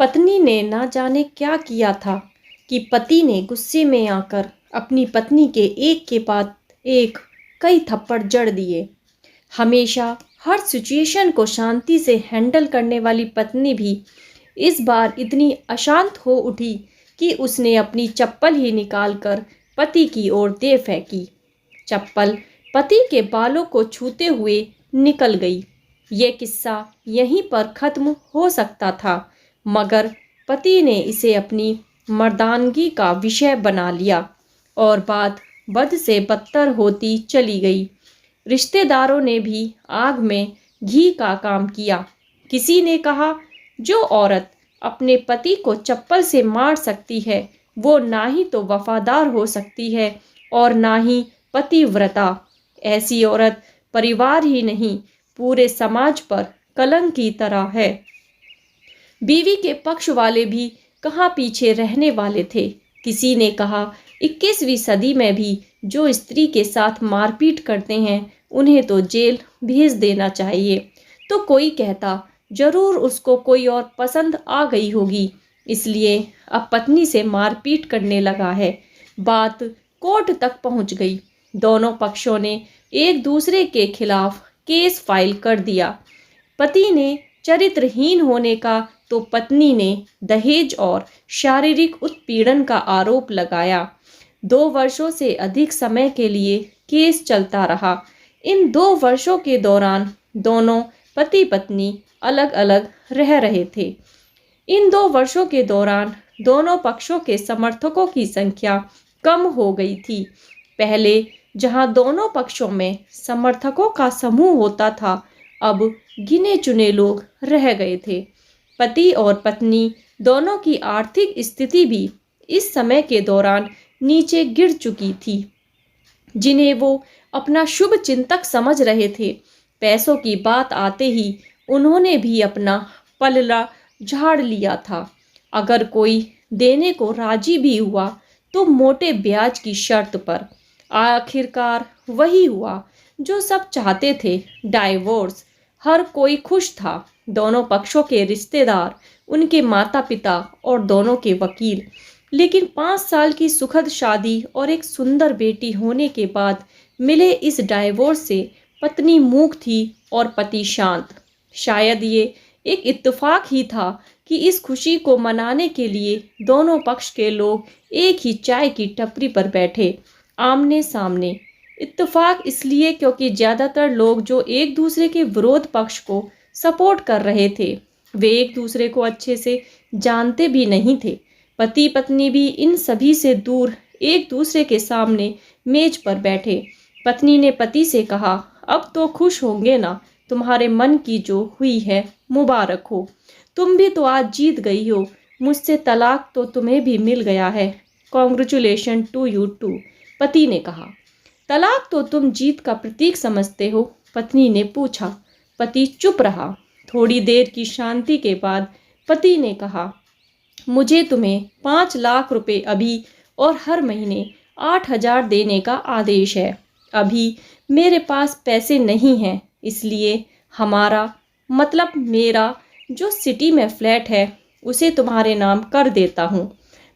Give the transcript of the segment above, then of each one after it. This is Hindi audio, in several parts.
पत्नी ने ना जाने क्या किया था कि पति ने गुस्से में आकर अपनी पत्नी के एक के बाद एक कई थप्पड़ जड़ दिए। हमेशा हर सिचुएशन को शांति से हैंडल करने वाली पत्नी भी इस बार इतनी अशांत हो उठी कि उसने अपनी चप्पल ही निकालकर पति की ओर दे फेंकी। चप्पल पति के बालों को छूते हुए निकल गई। ये किस्सा यहीं पर खत्म हो सकता था, मगर पति ने इसे अपनी मर्दानगी का विषय बना लिया और बात बद से बदतर होती चली गई। रिश्तेदारों ने भी आग में घी का काम किया। किसी ने कहा, जो औरत अपने पति को चप्पल से मार सकती है वो ना ही तो वफादार हो सकती है और ना ही पतिव्रता। ऐसी औरत परिवार ही नहीं पूरे समाज पर कलंक की तरह है। बीवी के पक्ष वाले भी कहाँ पीछे रहने वाले थे। किसी ने कहा, 21वीं सदी में भी जो स्त्री के साथ मारपीट करते हैं उन्हें तो जेल भेज देना चाहिए। तो कोई कहता, जरूर उसको कोई और पसंद आ गई होगी, इसलिए अब पत्नी से मारपीट करने लगा है। बात कोर्ट तक पहुंच गई। दोनों पक्षों ने एक दूसरे के खिलाफ केस फाइल कर दिया। पति ने चरित्रहीन होने का तो पत्नी ने दहेज और शारीरिक उत्पीड़न का आरोप लगाया। 2 वर्षों से अधिक समय के लिए केस चलता रहा। इन 2 वर्षों के दौरान दोनों पति पत्नी अलग अलग रह रहे थे। इन 2 वर्षों के दौरान दोनों पक्षों के समर्थकों की संख्या कम हो गई थी। पहले जहां दोनों पक्षों में समर्थकों का समूह होता था, अब गिने चुने लोग रह गए थे। पति और पत्नी दोनों की आर्थिक स्थिति भी इस समय के दौरान नीचे गिर चुकी थी, जिन्हें वो अपना शुभ चिंतक समझ रहे थे। पैसों की बात आते ही उन्होंने भी अपना पलड़ा झाड़ लिया था। अगर कोई देने को राजी भी हुआ तो मोटे ब्याज की शर्त पर। आखिरकार वही हुआ जो सब चाहते थे, डाइवोर्स। हर कोई खुश था, दोनों पक्षों के रिश्तेदार, उनके माता पिता और दोनों के वकील। लेकिन 5 साल की सुखद शादी और एक सुंदर बेटी होने के बाद मिले इस डाइवोर्स से पत्नी मूक थी और पति शांत। शायद ये एक इत्तेफाक ही था कि इस खुशी को मनाने के लिए दोनों पक्ष के लोग एक ही चाय की टपरी पर बैठे, आमने सामने। इत्तेफाक इसलिए क्योंकि ज़्यादातर लोग जो एक दूसरे के विरोध पक्ष को सपोर्ट कर रहे थे, वे एक दूसरे को अच्छे से जानते भी नहीं थे। पति पत्नी भी इन सभी से दूर एक दूसरे के सामने मेज पर बैठे। पत्नी ने पति से कहा, अब तो खुश होंगे ना, तुम्हारे मन की जो हुई है मुबारक हो। तुम भी तो आज जीत गई हो, मुझसे तलाक तो तुम्हें भी मिल गया है। कॉन्ग्रेचुलेशन टू यू टू, पति ने कहा। तलाक तो तुम जीत का प्रतीक समझते हो, पत्नी ने पूछा। पति चुप रहा। थोड़ी देर की शांति के बाद पति ने कहा, मुझे तुम्हें 5 लाख रुपए अभी और हर महीने 8,000 देने का आदेश है। अभी मेरे पास पैसे नहीं हैं, इसलिए हमारा मतलब मेरा जो सिटी में फ्लैट है उसे तुम्हारे नाम कर देता हूँ।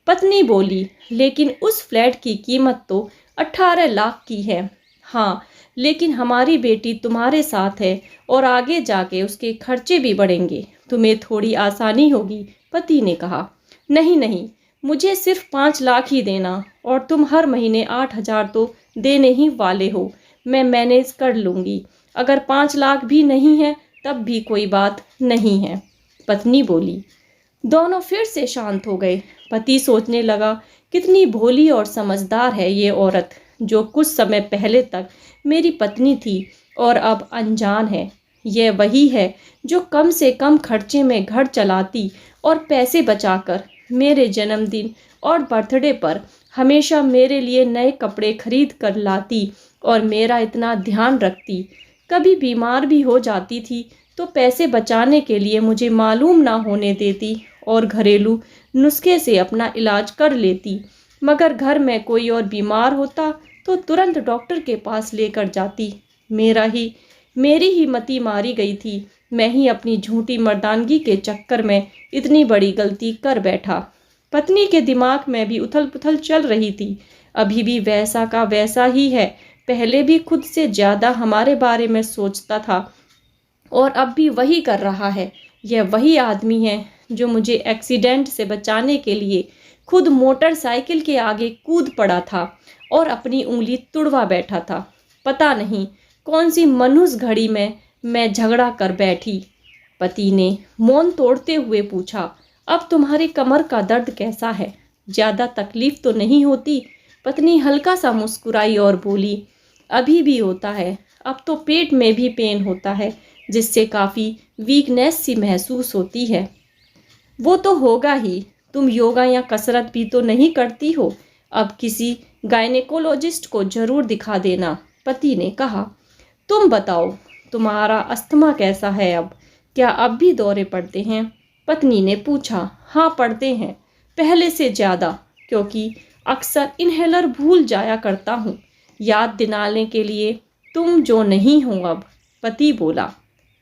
पत्नी बोली, लेकिन उस फ्लैट की कीमत तो 18 लाख की है। हाँ, लेकिन हमारी बेटी तुम्हारे साथ है और आगे जाके उसके खर्चे भी बढ़ेंगे, तुम्हें थोड़ी आसानी होगी, पति ने कहा। नहीं नहीं, मुझे सिर्फ 5 लाख ही देना और तुम हर महीने 8,000 तो देने ही वाले हो। मैं मैनेज कर लूँगी। अगर 5 लाख भी नहीं है तब भी कोई बात नहीं है, पत्नी बोली। दोनों फिर से शांत हो गए। पति सोचने लगा, कितनी भोली और समझदार है ये औरत, जो कुछ समय पहले तक मेरी पत्नी थी और अब अनजान है। यह वही है जो कम से कम खर्चे में घर चलाती और पैसे बचाकर मेरे जन्मदिन और बर्थडे पर हमेशा मेरे लिए नए कपड़े खरीद कर लाती और मेरा इतना ध्यान रखती। कभी बीमार भी हो जाती थी तो पैसे बचाने के लिए मुझे मालूम ना होने देती और घरेलू नुस्खे से अपना इलाज कर लेती। मगर घर में कोई और बीमार होता तो तुरंत डॉक्टर के पास लेकर जाती। मेरी ही मति मारी गई थी मैं ही अपनी झूठी मर्दानगी के चक्कर में इतनी बड़ी गलती कर बैठा। पत्नी के दिमाग में भी उथल पुथल चल रही थी। अभी भी वैसा का वैसा ही है। पहले भी खुद से ज़्यादा हमारे बारे में सोचता था और अब भी वही कर रहा है। यह वही आदमी है जो मुझे एक्सीडेंट से बचाने के लिए खुद मोटरसाइकिल के आगे कूद पड़ा था और अपनी उंगली तुड़वा बैठा था। पता नहीं कौन सी मनहूस घड़ी में मैं झगड़ा कर बैठी। पति ने मौन तोड़ते हुए पूछा, अब तुम्हारी कमर का दर्द कैसा है? ज़्यादा तकलीफ तो नहीं होती? पत्नी हल्का सा मुस्कुराई और बोली, अभी भी होता है। अब तो पेट में भी पेन होता है, जिससे काफ़ी वीकनेस सी महसूस होती है। वो तो होगा ही। तुम योगा या कसरत भी तो नहीं करती हो। अब किसी गायनेकोलॉजिस्ट को ज़रूर दिखा देना, पति ने कहा। तुम बताओ, तुम्हारा अस्थमा कैसा है अब? क्या अब भी दौरे पड़ते हैं? पत्नी ने पूछा। हाँ, पड़ते हैं, पहले से ज़्यादा, क्योंकि अक्सर इन्हेलर भूल जाया करता हूँ याद दिलाने के लिए तुम जो नहीं हो अब, पति बोला।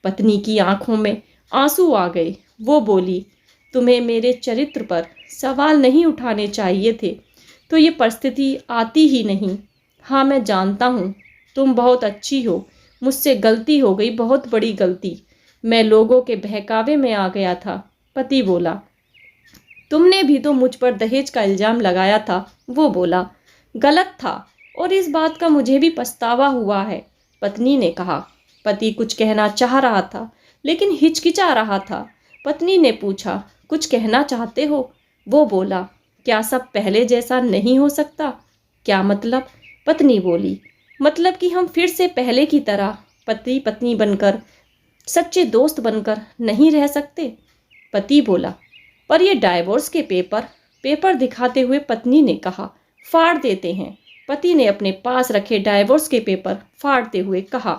पत्नी की आंखों में आंसू आ गए। वो बोली, तुम्हें मेरे चरित्र पर सवाल नहीं उठाने चाहिए थे, तो ये परिस्थिति आती ही नहीं। हाँ, मैं जानता हूँ तुम बहुत अच्छी हो। मुझसे गलती हो गई, बहुत बड़ी गलती। मैं लोगों के बहकावे में आ गया था, पति बोला। तुमने भी तो मुझ पर दहेज का इल्ज़ाम लगाया था, वो बोला। गलत था और इस बात का मुझे भी पछतावा हुआ है, पत्नी ने कहा। पति कुछ कहना चाह रहा था लेकिन हिचकिचा रहा था। पत्नी ने पूछा, कुछ कहना चाहते हो? वो बोला, क्या सब पहले जैसा नहीं हो सकता? क्या मतलब? पत्नी बोली, मतलब कि हम फिर से पहले की तरह पति पत्नी बनकर, सच्चे दोस्त बनकर नहीं रह सकते? पति बोला, पर ये डाइवोर्स के पेपर दिखाते हुए पत्नी ने कहा, फाड़ देते हैं। पति ने अपने पास रखे डाइवोर्स के पेपर फाड़ते हुए कहा।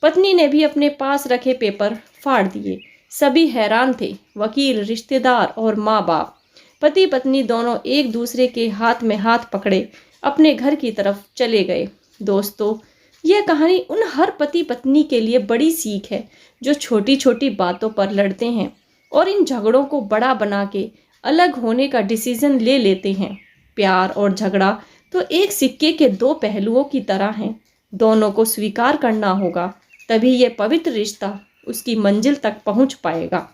पत्नी ने भी अपने पास रखे पेपर फाड़ दिए। सभी हैरान थे, वकील, रिश्तेदार और माँ बाप। पति पत्नी दोनों एक दूसरे के हाथ में हाथ पकड़े अपने घर की तरफ चले गए। दोस्तों, यह कहानी उन हर पति पत्नी के लिए बड़ी सीख है जो छोटी छोटी बातों पर लड़ते हैं और इन झगड़ों को बड़ा बना के अलग होने का डिसीजन ले लेते हैं। प्यार और झगड़ा तो एक सिक्के के दो पहलुओं की तरह हैं। दोनों को स्वीकार करना होगा, तभी यह पवित्र रिश्ता उसकी मंजिल तक पहुंच पाएगा।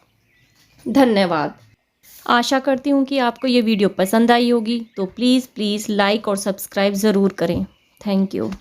धन्यवाद। आशा करती हूँ कि आपको ये वीडियो पसंद आई होगी, तो प्लीज़ लाइक और सब्सक्राइब ज़रूर करें। Thank you.